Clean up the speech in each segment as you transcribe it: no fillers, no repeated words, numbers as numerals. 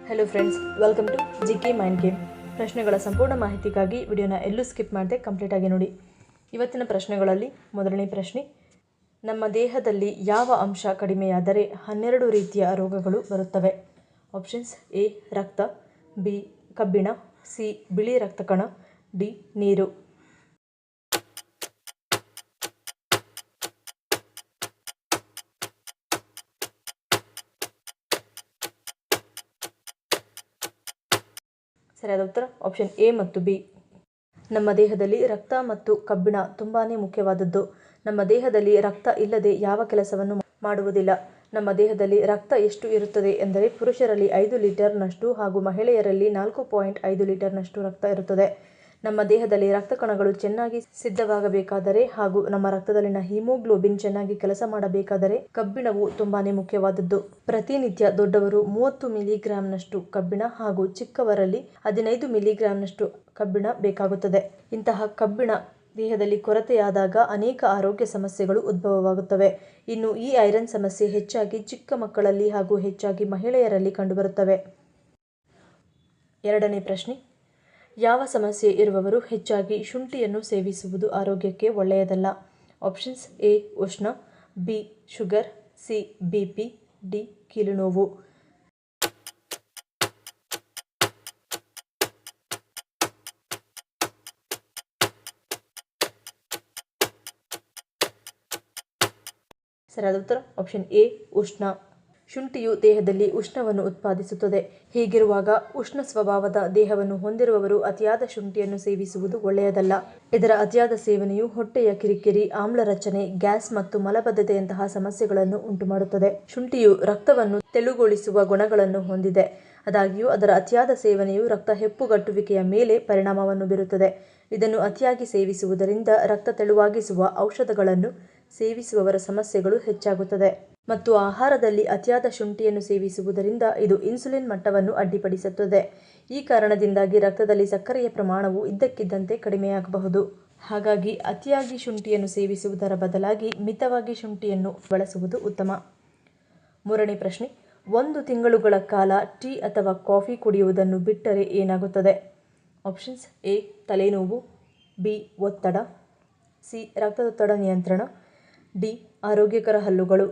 Hello friends, welcome to GK mind game. ಪ್ರಶ್ನೆಗಳ ಸಂಪೂರ್ಣ ಮಾಹಿತಿಗಾಗಿ ವಿಡಿಯೋನ ಎಲ್ಲೂ ಸ್ಕಿಪ್ ಮಾಡದೆ ಕಂಪ್ಲೀಟಾಗಿ ನೋಡಿ. ಇವತ್ತಿನ ಪ್ರಶ್ನೆಗಳಲ್ಲಿ ಮೊದಲನೇ ಪ್ರಶ್ನೆ, ನಮ್ಮ ದೇಹದಲ್ಲಿ ಯಾವ ಅಂಶ ಕಡಿಮೆಯಾದರೆ 12 ರೀತಿಯ ರೋಗಗಳು ಬರುತ್ತವೆ? ಆಪ್ಷನ್ಸ್: ಎ ರಕ್ತ, ಬಿ ಕಬ್ಬಿಣ, ಸಿ ಬಿಳಿ ರಕ್ತ ಕಣ, ಡಿ ನೀರು. ಸರಿಯಾದ ಉತ್ತರ ಆಪ್ಷನ್ ಎ ಮತ್ತು ಬಿ. ನಮ್ಮ ದೇಹದಲ್ಲಿ ರಕ್ತ ಮತ್ತು ಕಬ್ಬಿಣ ತುಂಬಾ ಮುಖ್ಯವಾದದ್ದು. ನಮ್ಮ ದೇಹದಲ್ಲಿ ರಕ್ತ ಇಲ್ಲದೆ ಯಾವ ಕೆಲಸವನ್ನು ಮಾಡುವುದಿಲ್ಲ. ನಮ್ಮ ದೇಹದಲ್ಲಿ ರಕ್ತ ಎಷ್ಟು ಇರುತ್ತದೆ ಎಂದರೆ ಪುರುಷರಲ್ಲಿ 5 ಲೀಟರ್ನಷ್ಟು ಹಾಗೂ ಮಹಿಳೆಯರಲ್ಲಿ 4.5 ಲೀಟರ್ನಷ್ಟು ರಕ್ತ ಇರುತ್ತದೆ. ನಮ್ಮ ದೇಹದಲ್ಲಿ ರಕ್ತ ಕಣಗಳು ಚೆನ್ನಾಗಿ ಸಿದ್ಧವಾಗಬೇಕಾದರೆ ಹಾಗೂ ನಮ್ಮ ರಕ್ತದಲ್ಲಿನ ಹಿಮೋಗ್ಲೋಬಿನ್ ಚೆನ್ನಾಗಿ ಕೆಲಸ ಮಾಡಬೇಕಾದರೆ ಕಬ್ಬಿಣವು ತುಂಬಾನೇ ಮುಖ್ಯವಾದದ್ದು. ಪ್ರತಿನಿತ್ಯ ದೊಡ್ಡವರು 30 ಮಿಲಿಗ್ರಾಂನಷ್ಟು ಕಬ್ಬಿಣ ಹಾಗೂ ಚಿಕ್ಕವರಲ್ಲಿ 15 ಮಿಲಿಗ್ರಾಂನಷ್ಟು ಕಬ್ಬಿಣ ಬೇಕಾಗುತ್ತದೆ. ಇಂತಹ ಕಬ್ಬಿಣ ದೇಹದಲ್ಲಿ ಕೊರತೆಯಾದಾಗ ಅನೇಕ ಆರೋಗ್ಯ ಸಮಸ್ಯೆಗಳು ಉದ್ಭವವಾಗುತ್ತವೆ. ಇನ್ನು ಈ ಐರನ್ ಸಮಸ್ಯೆ ಹೆಚ್ಚಾಗಿ ಚಿಕ್ಕ ಮಕ್ಕಳಲ್ಲಿ ಹಾಗೂ ಹೆಚ್ಚಾಗಿ ಮಹಿಳೆಯರಲ್ಲಿ ಕಂಡುಬರುತ್ತವೆ. ಎರಡನೇ ಪ್ರಶ್ನೆ, ಯಾವ ಸಮಸ್ಯೆ ಇರುವವರು ಹೆಚ್ಚಾಗಿ ಶುಂಠಿಯನ್ನು ಸೇವಿಸುವುದು ಆರೋಗ್ಯಕ್ಕೆ ಒಳ್ಳೆಯದಲ್ಲ? ಆಪ್ಷನ್ಸ್: ಎ ಉಷ್ಣ, B sugar, C BP, D ಕೀಲುನೋವು. ಸರಿಯಾದ ಉತ್ತರ ಆಪ್ಷನ್ ಎ ಉಷ್ಣ. ಶುಂಠಿಯು ದೇಹದಲ್ಲಿ ಉಷ್ಣವನ್ನು ಉತ್ಪಾದಿಸುತ್ತದೆ. ಹೀಗಿರುವಾಗ ಉಷ್ಣ ಸ್ವಭಾವದ ದೇಹವನ್ನು ಹೊಂದಿರುವವರು ಅತಿಯಾದ ಶುಂಠಿಯನ್ನು ಸೇವಿಸುವುದು ಒಳ್ಳೆಯದಲ್ಲ. ಇದರ ಅತಿಯಾದ ಸೇವನೆಯು ಹೊಟ್ಟೆಯ ಕಿರಿಕಿರಿ, ಆಮ್ಲ ರಚನೆ, ಗ್ಯಾಸ್ ಮತ್ತು ಮಲಬದ್ಧತೆಯಂತಹ ಸಮಸ್ಯೆಗಳನ್ನು ಉಂಟುಮಾಡುತ್ತದೆ. ಶುಂಠಿಯು ರಕ್ತವನ್ನು ತೆಳುಗೊಳಿಸುವ ಗುಣಗಳನ್ನು ಹೊಂದಿದೆ. ಆದಾಗ್ಯೂ ಅದರ ಅತಿಯಾದ ಸೇವನೆಯು ರಕ್ತ ಹೆಪ್ಪುಗಟ್ಟುವಿಕೆಯ ಮೇಲೆ ಪರಿಣಾಮವನ್ನು ಬೀರುತ್ತದೆ. ಇದನ್ನು ಅತಿಯಾಗಿ ಸೇವಿಸುವುದರಿಂದ ರಕ್ತ ತೆಳುವಾಗಿಸುವ ಔಷಧಗಳನ್ನು ಸೇವಿಸುವವರ ಸಮಸ್ಯೆಗಳು ಹೆಚ್ಚಾಗುತ್ತದೆ. ಮತ್ತು ಆಹಾರದಲ್ಲಿ ಅತಿಯಾದ ಶುಂಠಿಯನ್ನು ಸೇವಿಸುವುದರಿಂದ ಇದು ಇನ್ಸುಲಿನ್ ಮಟ್ಟವನ್ನು ಅಡ್ಡಿಪಡಿಸುತ್ತದೆ. ಈ ಕಾರಣದಿಂದಾಗಿ ರಕ್ತದಲ್ಲಿ ಸಕ್ಕರೆಯ ಪ್ರಮಾಣವು ಇದ್ದಕ್ಕಿದ್ದಂತೆ ಕಡಿಮೆಯಾಗಬಹುದು. ಹಾಗಾಗಿ ಅತಿಯಾಗಿ ಶುಂಠಿಯನ್ನು ಸೇವಿಸುವುದರ ಬದಲಾಗಿ ಮಿತವಾಗಿ ಶುಂಠಿಯನ್ನು ಬಳಸುವುದು ಉತ್ತಮ. ಮೂರನೇ ಪ್ರಶ್ನೆ, 1 ತಿಂಗಳುಗಳ ಕಾಲ ಟೀ ಅಥವಾ ಕಾಫಿ ಕುಡಿಯುವುದನ್ನು ಬಿಟ್ಟರೆ ಏನಾಗುತ್ತದೆ? ಆಪ್ಷನ್ಸ್: ಎ ತಲೆನೋವು, ಬಿ ಒತ್ತಡ, ಸಿ ರಕ್ತದೊತ್ತಡ ನಿಯಂತ್ರಣ, ಡಿ ಆರೋಗ್ಯಕರ ಹಲ್ಲುಗಳು.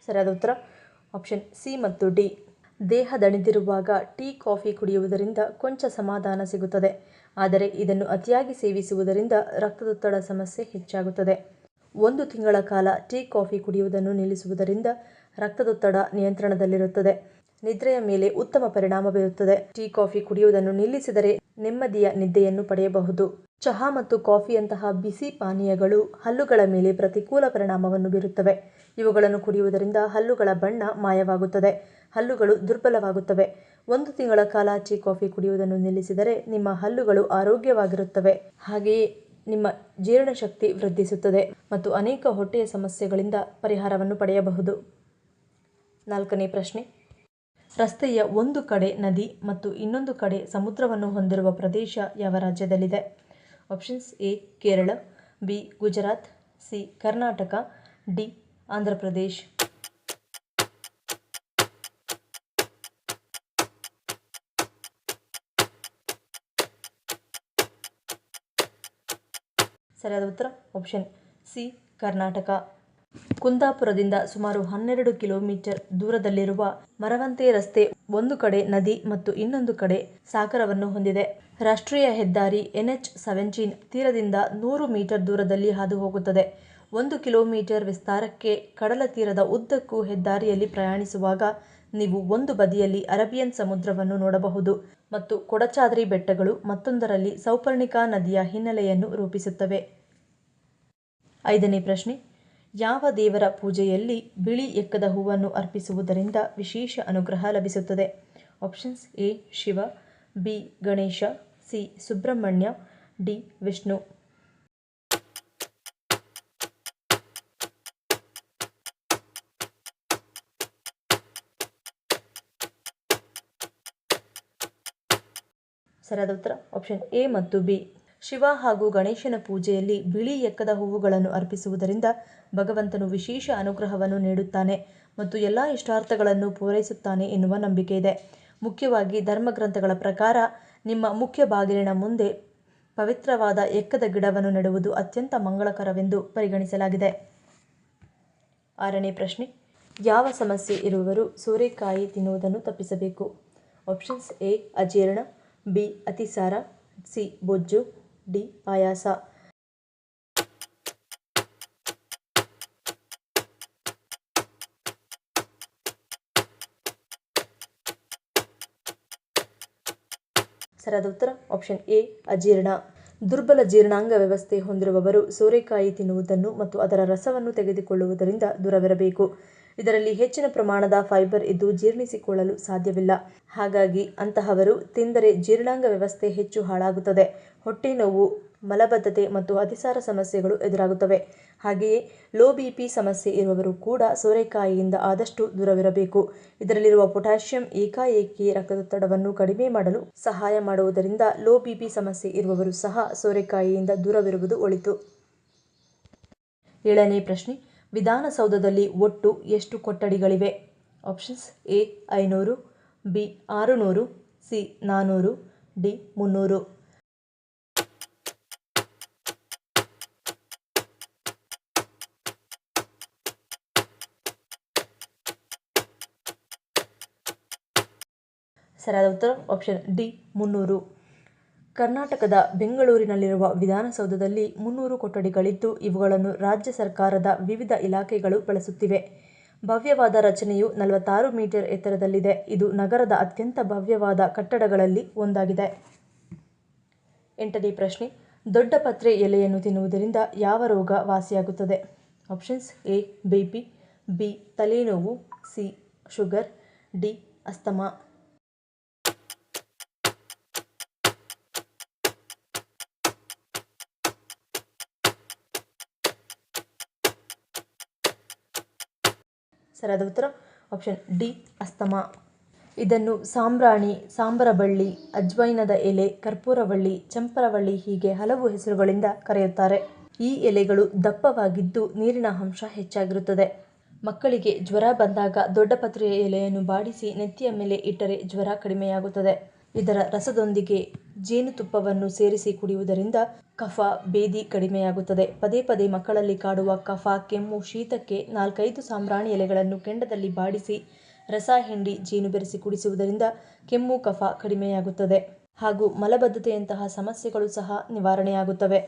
ಸರಿಯಾದ ಉತ್ತರ ಆಪ್ಷನ್ ಸಿ ಮತ್ತು ಡಿ. ದೇಹ ದಣಿದಿರುವಾಗ ಟೀ ಕಾಫಿ ಕುಡಿಯುವುದರಿಂದ ಕೊಂಚ ಸಮಾಧಾನ ಸಿಗುತ್ತದೆ. ಆದರೆ ಇದನ್ನು ಅತಿಯಾಗಿ ಸೇವಿಸುವುದರಿಂದ ರಕ್ತದೊತ್ತಡ ಸಮಸ್ಯೆ ಹೆಚ್ಚಾಗುತ್ತದೆ. 1 ತಿಂಗಳ ಕಾಲ ಟೀ ಕಾಫಿ ಕುಡಿಯುವುದನ್ನು ನಿಲ್ಲಿಸುವುದರಿಂದ ರಕ್ತದೊತ್ತಡ ನಿಯಂತ್ರಣದಲ್ಲಿರುತ್ತದೆ. ನಿದ್ರೆಯ ಮೇಲೆ ಉತ್ತಮ ಪರಿಣಾಮ ಬೀರುತ್ತದೆ. ಟೀ ಕಾಫಿ ಕುಡಿಯುವುದನ್ನು ನಿಲ್ಲಿಸಿದರೆ ನೆಮ್ಮದಿಯ ನಿದ್ದೆಯನ್ನು ಪಡೆಯಬಹುದು. ಚಹಾ ಮತ್ತು ಕಾಫಿಯಂತಹ ಬಿಸಿ ಪಾನೀಯಗಳು ಹಲ್ಲುಗಳ ಮೇಲೆ ಪ್ರತಿಕೂಲ ಪರಿಣಾಮವನ್ನು ಬೀರುತ್ತವೆ. ಇವುಗಳನ್ನು ಕುಡಿಯುವುದರಿಂದ ಹಲ್ಲುಗಳ ಬಣ್ಣ ಮಾಯವಾಗುತ್ತದೆ, ಹಲ್ಲುಗಳು ದುರ್ಬಲವಾಗುತ್ತವೆ. 1 ತಿಂಗಳ ಕಾಲ ಟೀ ಕಾಫಿ ಕುಡಿಯುವುದನ್ನು ನಿಲ್ಲಿಸಿದರೆ ನಿಮ್ಮ ಹಲ್ಲುಗಳು ಆರೋಗ್ಯವಾಗಿರುತ್ತವೆ. ಹಾಗೆಯೇ ನಿಮ್ಮ ಜೀರ್ಣಶಕ್ತಿ ವೃದ್ಧಿಸುತ್ತದೆ ಮತ್ತು ಅನೇಕ ಹೊಟ್ಟೆಯ ಸಮಸ್ಯೆಗಳಿಂದ ಪರಿಹಾರವನ್ನು ಪಡೆಯಬಹುದು. ನಾಲ್ಕನೇ ಪ್ರಶ್ನೆ, ರಸ್ತೆಯ ಒಂದು ಕಡೆ ನದಿ ಮತ್ತು ಇನ್ನೊಂದು ಕಡೆ ಸಮುದ್ರವನ್ನು ಹೊಂದಿರುವ ಪ್ರದೇಶ ಯಾವ ರಾಜ್ಯದಲ್ಲಿದೆ? Options: A Kerala, B Gujarat, C Karnataka, D Andhra Pradesh. ಸರಿಯಾದ ಉತ್ತರ ಆಪ್ಷನ್ ಸಿ ಕರ್ನಾಟಕ. ಕುಂದಾಪುರದಿಂದ ಸುಮಾರು 12 ಕಿಲೋಮೀಟರ್ ದೂರದಲ್ಲಿರುವ ಮರವಂತೆ ರಸ್ತೆ ಒಂದು ಕಡೆ ನದಿ ಮತ್ತು ಇನ್ನೊಂದು ಕಡೆ ಸಾಗರವನ್ನು ಹೊಂದಿದೆ. ರಾಷ್ಟ್ರೀಯ ಹೆದ್ದಾರಿ NH17 ತೀರದಿಂದ 100 ಮೀಟರ್ ದೂರದಲ್ಲಿ ಹಾದು ಹೋಗುತ್ತದೆ. 1 ಕಿಲೋಮೀಟರ್ ವಿಸ್ತಾರಕ್ಕೆ ಕಡಲ ತೀರದ ಉದ್ದಕ್ಕೂ ಹೆದ್ದಾರಿಯಲ್ಲಿ ಪ್ರಯಾಣಿಸುವಾಗ ನೀವು ಒಂದು ಬದಿಯಲ್ಲಿ ಅರೇಬಿಯನ್ ಸಮುದ್ರವನ್ನು ನೋಡಬಹುದು ಮತ್ತು ಕೊಡಚಾದ್ರಿ ಬೆಟ್ಟಗಳು ಮತ್ತೊಂದರಲ್ಲಿ ಸೌಪರ್ಣಿಕಾ ನದಿಯ ಹಿನ್ನೆಲೆಯನ್ನು ರೂಪಿಸುತ್ತವೆ. ಐದನೇ ಪ್ರಶ್ನೆ, ಯಾವ ದೇವರ ಪೂಜೆಯಲ್ಲಿ ಬಿಳಿ ಎಕ್ಕದ ಹೂವನ್ನು ಅರ್ಪಿಸುವುದರಿಂದ ವಿಶೇಷ ಅನುಗ್ರಹ ಲಭಿಸುತ್ತದೆ? Options: A Shiva, B Ganesha, C Subrahmanya, D Vishnu. ಸರಿಯಾದ ಉತ್ತರ ಆಪ್ಷನ್ ಎ ಮತ್ತು ಬಿ. ಶಿವ ಹಾಗೂ ಗಣೇಶನ ಪೂಜೆಯಲ್ಲಿ ಬಿಳಿ ಎಕ್ಕದ ಹೂವುಗಳನ್ನು ಅರ್ಪಿಸುವುದರಿಂದ ಭಗವಂತನು ವಿಶೇಷ ಅನುಗ್ರಹವನ್ನು ನೀಡುತ್ತಾನೆ ಮತ್ತು ಎಲ್ಲ ಇಷ್ಟಾರ್ಥಗಳನ್ನು ಪೂರೈಸುತ್ತಾನೆ ಎನ್ನುವ ನಂಬಿಕೆ ಇದೆ. ಮುಖ್ಯವಾಗಿ ಧರ್ಮಗ್ರಂಥಗಳ ಪ್ರಕಾರ ನಿಮ್ಮ ಮುಖ್ಯ ಬಾಗಿಲಿನ ಮುಂದೆ ಪವಿತ್ರವಾದ ಎಕ್ಕದ ಗಿಡವನ್ನು ನೆಡುವುದು ಅತ್ಯಂತ ಮಂಗಳಕರವೆಂದು ಪರಿಗಣಿಸಲಾಗಿದೆ. 6ನೇ ಪ್ರಶ್ನೆ, ಯಾವ ಸಮಸ್ಯೆ ಇರುವವರು ಸೋರೆಕಾಯಿ ತಿನ್ನುವುದನ್ನು ತಪ್ಪಿಸಬೇಕು? ಆಪ್ಷನ್ಸ್ ಎ ಅಜೀರ್ಣ, ಬಿ ಅತಿಸಾರ, ಸಿ ಬೊಜ್ಜು, ಡಿ ಆಯಾಸ. ಸರಿಯಾದ ಉತ್ತರ ಆಪ್ಷನ್ ಎ ಅಜೀರ್ಣ. ದುರ್ಬಲ ಜೀರ್ಣಾಂಗ ವ್ಯವಸ್ಥೆ ಹೊಂದಿರುವವರು ಸೋರೆಕಾಯಿ ತಿನ್ನುವುದನ್ನು ಮತ್ತು ಅದರ ರಸವನ್ನು ತೆಗೆದುಕೊಳ್ಳುವುದರಿಂದ ದೂರವಿರಬೇಕು. ಇದರಲ್ಲಿ ಹೆಚ್ಚಿನ ಪ್ರಮಾಣದ ಫೈಬರ್ ಇದ್ದು ಜೀರ್ಣಿಸಿಕೊಳ್ಳಲು ಸಾಧ್ಯವಿಲ್ಲ. ಹಾಗಾಗಿ ಅಂತಹವರು ತಿಂದರೆ ಜೀರ್ಣಾಂಗ ವ್ಯವಸ್ಥೆ ಹೆಚ್ಚು ಹಾಳಾಗುತ್ತದೆ. ಹೊಟ್ಟೆ ನೋವು, ಮಲಬದ್ಧತೆ ಮತ್ತು ಅತಿಸಾರ ಸಮಸ್ಯೆಗಳು ಎದುರಾಗುತ್ತವೆ. ಹಾಗೆಯೇ ಲೋ ಬಿಪಿ ಸಮಸ್ಯೆ ಇರುವವರು ಕೂಡ ಸೋರೆಕಾಯಿಯಿಂದ ಆದಷ್ಟು ದೂರವಿರಬೇಕು. ಇದರಲ್ಲಿರುವ ಪೊಟ್ಯಾಷಿಯಂ ಏಕಾಏಕಿ ರಕ್ತದೊತ್ತಡವನ್ನು ಕಡಿಮೆ ಮಾಡಲು ಸಹಾಯ ಮಾಡುವುದರಿಂದ ಲೋ ಬಿಪಿ ಸಮಸ್ಯೆ ಇರುವವರು ಸಹ ಸೋರೆಕಾಯಿಯಿಂದ ದೂರವಿರುವುದು ಒಳಿತು. 7ನೇ ಪ್ರಶ್ನೆ, ವಿಧಾನಸೌಧದಲ್ಲಿ ಒಟ್ಟು ಎಷ್ಟು ಕೊಠಡಿಗಳಿವೆ? Options A 500, B 600, C 400, D 300. ಸರಿಯಾದ ಉತ್ತರ ಆಪ್ಷನ್ ಡಿ 300. ಕರ್ನಾಟಕದ ಬೆಂಗಳೂರಿನಲ್ಲಿರುವ ವಿಧಾನಸೌಧದಲ್ಲಿ 300 ಕೊಠಡಿಗಳಿದ್ದು ಇವುಗಳನ್ನು ರಾಜ್ಯ ಸರ್ಕಾರದ ವಿವಿಧ ಇಲಾಖೆಗಳು ಬಳಸುತ್ತಿವೆ. ಭವ್ಯವಾದ ರಚನೆಯು 46 ಮೀಟರ್ ಎತ್ತರದಲ್ಲಿದೆ. ಇದು ನಗರದ ಅತ್ಯಂತ ಭವ್ಯವಾದ ಕಟ್ಟಡಗಳಲ್ಲಿ ಒಂದಾಗಿದೆ. 8ನೇ ಪ್ರಶ್ನೆ, ದೊಡ್ಡಪತ್ರೆ ಎಲೆಯನ್ನು ತಿನ್ನುವುದರಿಂದ ಯಾವ ರೋಗ ವಾಸಿಯಾಗುತ್ತದೆ? ಆಪ್ಷನ್ಸ್ ಎ ಬಿಪಿ, ಬಿ ತಲೆನೋವು, ಸಿ ಶುಗರ್, ಡಿ ಅಸ್ತಮಾ. ಸರಿಯಾದ ಉತ್ತರ ಆಪ್ಷನ್ ಡಿ ಅಸ್ತಮಾ. ಇದನ್ನು ಸಾಂಬ್ರಾಣಿ, ಸಾಂಬರಬಳ್ಳಿ, ಅಜ್ವೈನದ ಎಲೆ, ಕರ್ಪೂರವಳ್ಳಿ, ಚಂಪರವಳ್ಳಿ ಹೀಗೆ ಹಲವು ಹೆಸರುಗಳಿಂದ ಕರೆಯುತ್ತಾರೆ. ಈ ಎಲೆಗಳು ದಪ್ಪವಾಗಿದ್ದು ನೀರಿನ ಅಂಶ ಹೆಚ್ಚಾಗಿರುತ್ತದೆ. ಮಕ್ಕಳಿಗೆ ಜ್ವರ ಬಂದಾಗ ದೊಡ್ಡಪತ್ರೆಯ ಎಲೆಯನ್ನು ಬಾಡಿಸಿ ನೆತ್ತಿಯ ಮೇಲೆ ಇಟ್ಟರೆ ಜ್ವರ ಕಡಿಮೆಯಾಗುತ್ತದೆ. ಇದರ ರಸದೊಂದಿಗೆ ಜೇನುತುಪ್ಪವನ್ನು ಸೇರಿಸಿ ಕುಡಿಯುವುದರಿಂದ ಕಫ, ಬೇದಿ ಕಡಿಮೆಯಾಗುತ್ತದೆ. ಪದೇ ಪದೇ ಮಕ್ಕಳಲ್ಲಿ ಕಾಡುವ ಕಫ, ಕೆಮ್ಮು, ಶೀತಕ್ಕೆ 4-5 ಸಾಂಬ್ರಾಣಿ ಎಲೆಗಳನ್ನು ಕೆಂಡದಲ್ಲಿ ಬಾಡಿಸಿ ರಸ ಹಿಂಡಿ ಜೇನು ಬೆರೆಸಿ ಕುಡಿಸುವುದರಿಂದ ಕೆಮ್ಮು, ಕಫ ಕಡಿಮೆಯಾಗುತ್ತದೆ ಹಾಗೂ ಮಲಬದ್ಧತೆಯಂತಹ ಸಮಸ್ಯೆಗಳು ಸಹ ನಿವಾರಣೆಯಾಗುತ್ತವೆ.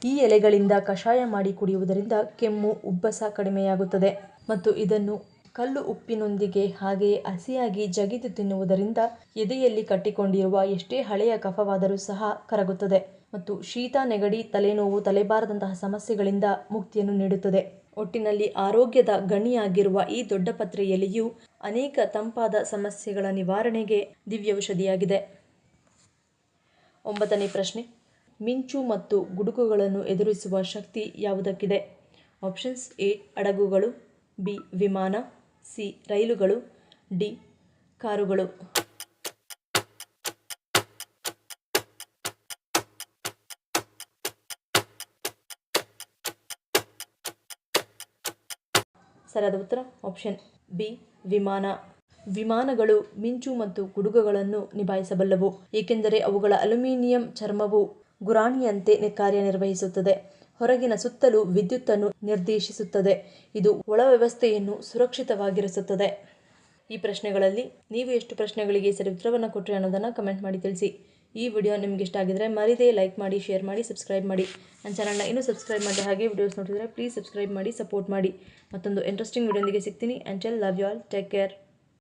ಈ ಎಲೆಗಳಿಂದ ಕಷಾಯ ಮಾಡಿ ಕುಡಿಯುವುದರಿಂದ ಕೆಮ್ಮು, ಉಬ್ಬಸ ಕಡಿಮೆಯಾಗುತ್ತದೆ ಮತ್ತು ಇದನ್ನು ಕಲ್ಲು ಉಪ್ಪಿನೊಂದಿಗೆ ಹಾಗೆಯೇ ಹಸಿಯಾಗಿ ಜಗಿದು ತಿನ್ನುವುದರಿಂದ ಎದೆಯಲ್ಲಿ ಕಟ್ಟಿಕೊಂಡಿರುವ ಎಷ್ಟೇ ಹಳೆಯ ಕಫವಾದರೂ ಸಹ ಕರಗುತ್ತದೆ ಮತ್ತು ಶೀತ, ನೆಗಡಿ, ತಲೆನೋವು, ತಲೆಭಾರದಂತಹ ಸಮಸ್ಯೆಗಳಿಂದ ಮುಕ್ತಿಯನ್ನು ನೀಡುತ್ತದೆ. ಒಟ್ಟಿನಲ್ಲಿ ಆರೋಗ್ಯದ ಗಣಿಯಾಗಿರುವ ಈ ದೊಡ್ಡಪತ್ರೆ ಎಲೆಯು ಅನೇಕ ತಂಪಾದ ಸಮಸ್ಯೆಗಳ ನಿವಾರಣೆಗೆ ದಿವ್ಯೌಷಧಿಯಾಗಿದೆ. 9ನೇ ಪ್ರಶ್ನೆ, ಮಿಂಚು ಮತ್ತು ಗುಡುಗುಗಳನ್ನು ಎದುರಿಸುವ ಶಕ್ತಿ ಯಾವುದಕ್ಕಿದೆ? ಆಪ್ಷನ್ಸ್ ಎ ಹಡಗುಗಳು, ಬಿ ವಿಮಾನ, ಸಿ ರೈಲುಗಳು, ಡಿ ಕಾರುಗಳು. ಸರಿಯಾದ ಉತ್ತರ ಆಪ್ಷನ್ ಬಿ ವಿಮಾನ. ವಿಮಾನಗಳು ಮಿಂಚು ಮತ್ತು ಗುಡುಗುಗಳನ್ನು ನಿಭಾಯಿಸಬಲ್ಲವು, ಏಕೆಂದರೆ ಅವುಗಳ ಅಲ್ಯೂಮಿನಿಯಂ ಚರ್ಮವು ಗುರಾಣಿಯಂತೆ ಕಾರ್ಯನಿರ್ವಹಿಸುತ್ತದೆ. ಹೊರಗಿನ ಸುತ್ತಲೂ ವಿದ್ಯುತ್ತನ್ನು ನಿರ್ದೇಶಿಸುತ್ತದೆ. ಇದು ಒಳ ವ್ಯವಸ್ಥೆಯನ್ನು ಸುರಕ್ಷಿತವಾಗಿರಿಸುತ್ತದೆ. ಈ ಪ್ರಶ್ನೆಗಳಲ್ಲಿ ನೀವು ಎಷ್ಟು ಪ್ರಶ್ನೆಗಳಿಗೆ ಸರಿ ಉತ್ತರವನ್ನು ಕೊಟ್ಟರೆ ಅನ್ನೋದನ್ನು ಕಮೆಂಟ್ ಮಾಡಿ ತಿಳಿಸಿ. ಈ ವಿಡಿಯೋ ನಿಮಗೆ ಇಷ್ಟ ಆಗಿದ್ರೆ ಮರಿದೇ ಲೈಕ್ ಮಾಡಿ, ಶೇರ್ ಮಾಡಿ, ಸಬ್ಸ್ಕ್ರೈಬ್ ಮಾಡಿ. ನನ್ನ ಚಾನಲ್ನ ಇನ್ನೂ ಸಬ್ಸ್ಕ್ರೈಬ್ ಮಾಡಿ ಹಾಗೆ ವಿಡಿಯೋಸ್ ನೋಡಿದರೆ ಪ್ಲೀಸ್ ಸಬ್ಸ್ಕ್ರೈಬ್ ಮಾಡಿ, ಸಪೋರ್ಟ್ ಮಾಡಿ. ಮತ್ತೊಂದು ಇಂಟ್ರೆಸ್ಟಿಂಗ್ ವಿಡಿಯೋಂದಿಗೆ ಸಿಗ್ತೀನಿ. Until love you all, take care.